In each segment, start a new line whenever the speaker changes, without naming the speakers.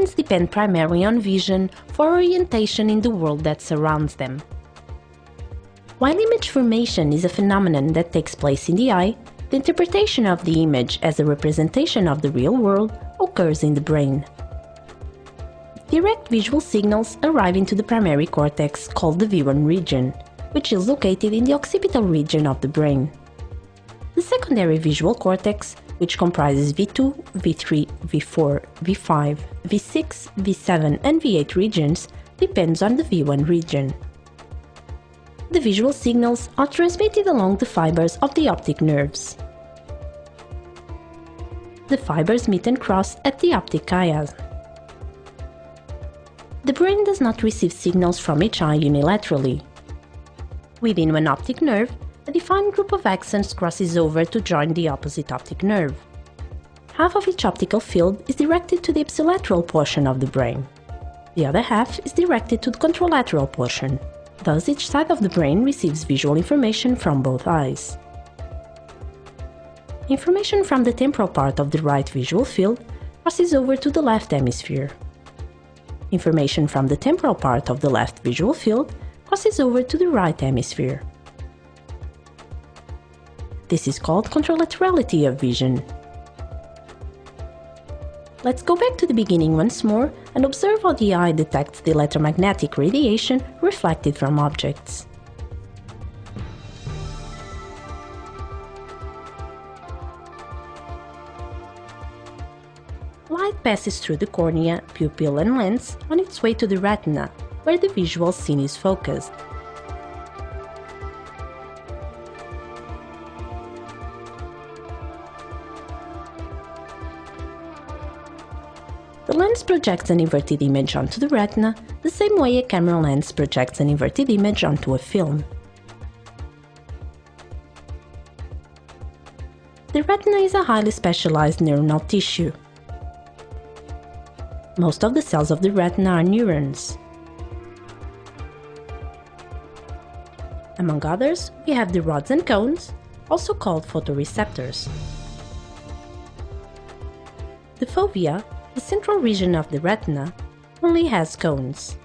Humans depend primarily on vision for orientation in the world that surrounds them. While image formation is a phenomenon that takes place in the eye, the interpretation of the image as a representation of the real world occurs in the brain. Direct visual signals arrive into the primary cortex called the V1 region, which is located in the occipital region of the brain. The secondary visual cortex, which comprises V2, V3, V4, V5, V6, V7 and V8 regions, depends on the V1 region. The visual signals are transmitted along the fibers of the optic nerves. The fibers meet and cross at the optic chiasm. The brain does not receive signals from each eye unilaterally. Within one optic nerve, a defined group of axons crosses over to join the opposite optic nerve. Half of each optical field is directed to the ipsilateral portion of the brain. The other half is directed to the contralateral portion. Thus, each side of the brain receives visual information from both eyes. Information from the temporal part of the right visual field crosses over to the left hemisphere. Information from the temporal part of the left visual field crosses over to the right hemisphere. This is called contralaterality of vision. Let's go back to the beginning once more and observe how the eye detects the electromagnetic radiation reflected from objects. Light passes through the cornea, pupil and lens on its way to the retina, where the visual scene is focused. The lens projects an inverted image onto the retina, the same way a camera lens projects an inverted image onto a film. The retina is a highly specialized neuronal tissue. Most of the cells of the retina are neurons. Among others, we have the rods and cones, also called photoreceptors. The fovea, the central region of the retina, only has cones.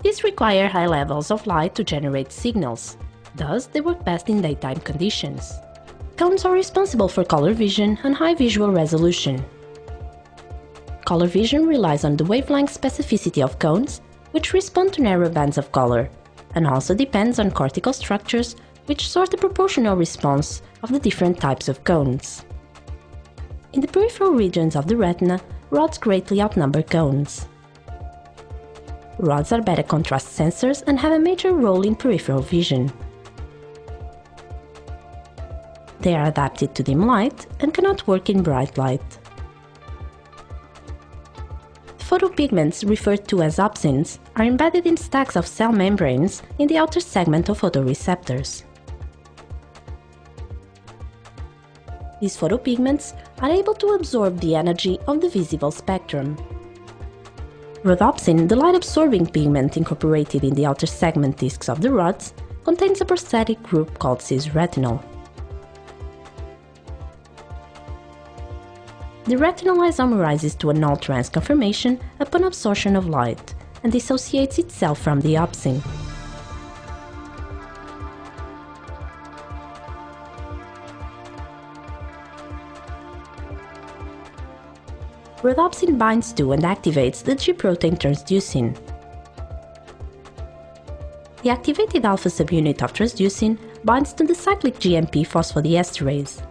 These require high levels of light to generate signals, thus they work best in daytime conditions. Cones are responsible for color vision and high visual resolution. Color vision relies on the wavelength specificity of cones, which respond to narrow bands of color, and also depends on cortical structures which sort the proportional response of the different types of cones. In the peripheral regions of the retina, rods greatly outnumber cones. Rods are beta contrast sensors and have a major role in peripheral vision. They are adapted to dim light and cannot work in bright light. Photopigments, referred to as opsins, are embedded in stacks of cell membranes in the outer segment of photoreceptors. These photopigments are able to absorb the energy of the visible spectrum. Rhodopsin, the light-absorbing pigment incorporated in the outer segment discs of the rods, contains a prosthetic group called cis-retinol. The retinal isomerizes to a null-trans conformation upon absorption of light and dissociates itself from the opsin. Rhodopsin binds to and activates the G protein transducin. The activated alpha subunit of transducin binds to the cyclic GMP phosphodiesterase.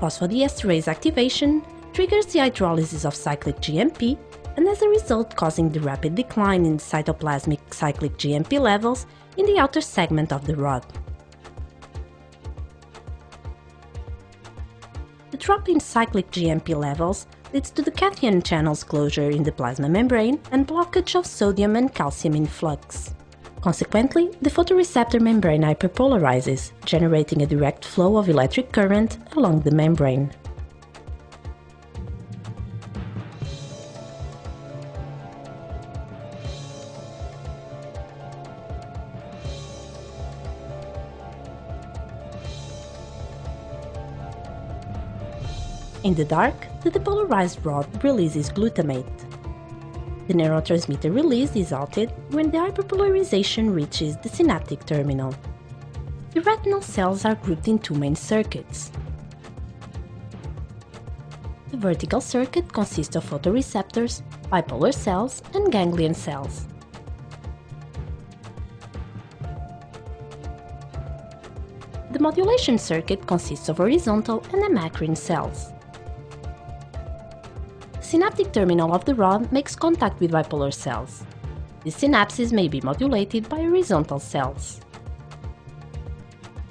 Phosphodiesterase activation triggers the hydrolysis of cyclic GMP and as a result causing the rapid decline in cytoplasmic cyclic GMP levels in the outer segment of the rod. The drop in cyclic GMP levels leads to the cation channels closure in the plasma membrane and blockage of sodium and calcium influx. Consequently, the photoreceptor membrane hyperpolarizes, generating a direct flow of electric current along the membrane. In the dark, the depolarized rod releases glutamate. The neurotransmitter release is halted when the hyperpolarization reaches the synaptic terminal. The retinal cells are grouped in two main circuits. The vertical circuit consists of photoreceptors, bipolar cells, and ganglion cells. The modulation circuit consists of horizontal and amacrine cells. The synaptic terminal of the rod makes contact with bipolar cells. These synapses may be modulated by horizontal cells.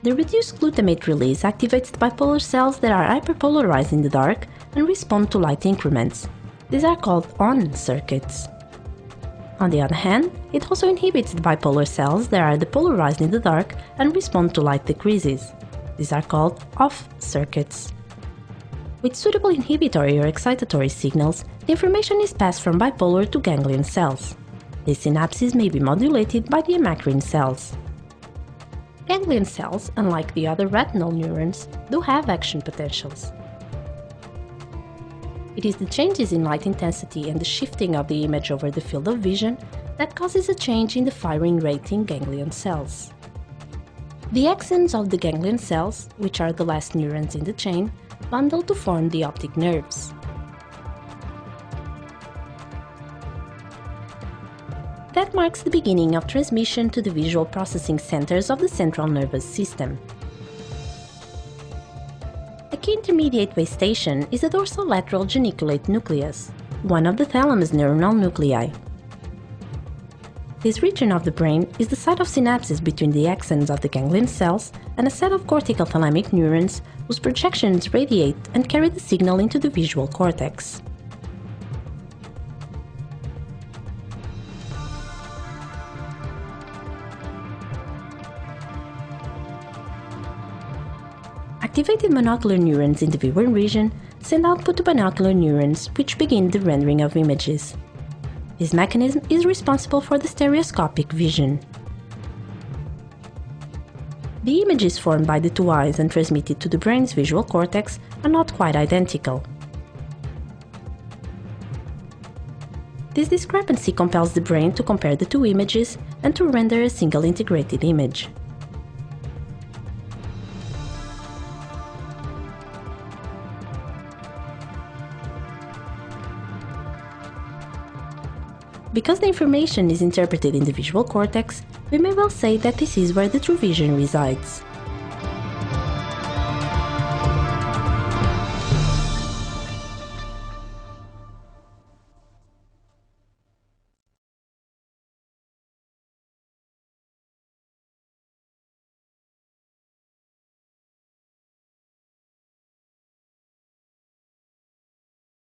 The reduced glutamate release activates the bipolar cells that are hyperpolarized in the dark and respond to light increments. These are called on circuits. On the other hand, it also inhibits the bipolar cells that are depolarized in the dark and respond to light decreases. These are called off circuits. With suitable inhibitory or excitatory signals, the information is passed from bipolar to ganglion cells. These synapses may be modulated by the amacrine cells. Ganglion cells, unlike the other retinal neurons, do have action potentials. It is the changes in light intensity and the shifting of the image over the field of vision that causes a change in the firing rate in ganglion cells. The axons of the ganglion cells, which are the last neurons in the chain, bundle to form the optic nerves. That marks the beginning of transmission to the visual processing centers of the central nervous system. A key intermediate way station is the dorsolateral geniculate nucleus, one of the thalamus neuronal nuclei. This region of the brain is the site of synapses between the axons of the ganglion cells and a set of cortical thalamic neurons whose projections radiate and carry the signal into the visual cortex. Activated monocular neurons in the viewer region send output to binocular neurons, which begin the rendering of images. This mechanism is responsible for the stereoscopic vision. The images formed by the two eyes and transmitted to the brain's visual cortex are not quite identical. This discrepancy compels the brain to compare the two images and to render a single integrated image. Because the information is interpreted in the visual cortex, we may well say that this is where the true vision resides.